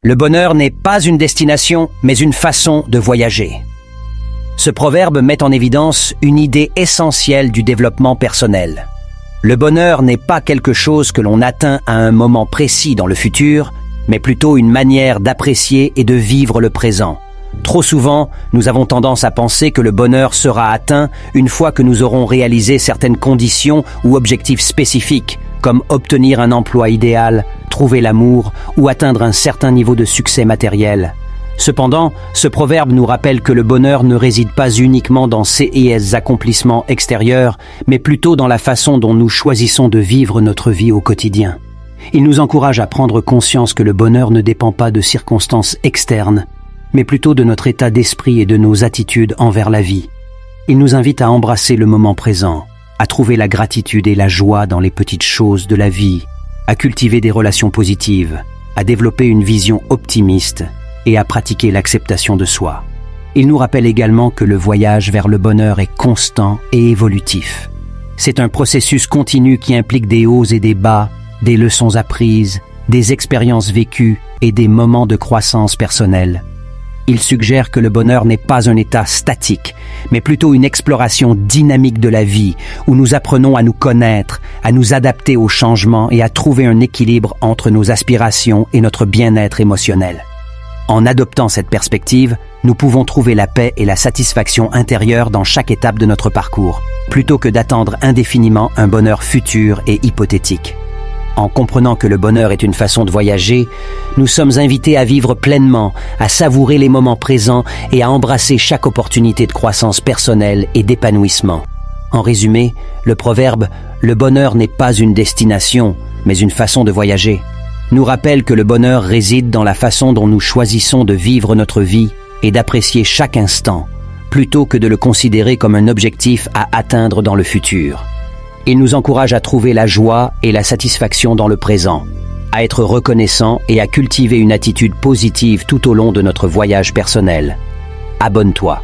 Le bonheur n'est pas une destination, mais une façon de voyager. Ce proverbe met en évidence une idée essentielle du développement personnel. Le bonheur n'est pas quelque chose que l'on atteint à un moment précis dans le futur, mais plutôt une manière d'apprécier et de vivre le présent. Trop souvent, nous avons tendance à penser que le bonheur sera atteint une fois que nous aurons réalisé certaines conditions ou objectifs spécifiques, comme obtenir un emploi idéal, trouver l'amour ou atteindre un certain niveau de succès matériel. Cependant, ce proverbe nous rappelle que le bonheur ne réside pas uniquement dans ces et ces accomplissements extérieurs, mais plutôt dans la façon dont nous choisissons de vivre notre vie au quotidien. Il nous encourage à prendre conscience que le bonheur ne dépend pas de circonstances externes, mais plutôt de notre état d'esprit et de nos attitudes envers la vie. Il nous invite à embrasser le moment présent, à trouver la gratitude et la joie dans les petites choses de la vie, à cultiver des relations positives, à développer une vision optimiste et à pratiquer l'acceptation de soi. Il nous rappelle également que le voyage vers le bonheur est constant et évolutif. C'est un processus continu qui implique des hauts et des bas, des leçons apprises, des expériences vécues et des moments de croissance personnelle. Il suggère que le bonheur n'est pas un état statique, mais plutôt une exploration dynamique de la vie, où nous apprenons à nous connaître, à nous adapter aux changements et à trouver un équilibre entre nos aspirations et notre bien-être émotionnel. En adoptant cette perspective, nous pouvons trouver la paix et la satisfaction intérieure dans chaque étape de notre parcours, plutôt que d'attendre indéfiniment un bonheur futur et hypothétique. En comprenant que le bonheur est une façon de voyager, nous sommes invités à vivre pleinement, à savourer les moments présents et à embrasser chaque opportunité de croissance personnelle et d'épanouissement. En résumé, le proverbe « Le bonheur n'est pas une destination, mais une façon de voyager » nous rappelle que le bonheur réside dans la façon dont nous choisissons de vivre notre vie et d'apprécier chaque instant, plutôt que de le considérer comme un objectif à atteindre dans le futur. Il nous encourage à trouver la joie et la satisfaction dans le présent, à être reconnaissant et à cultiver une attitude positive tout au long de notre voyage personnel. Abonne-toi.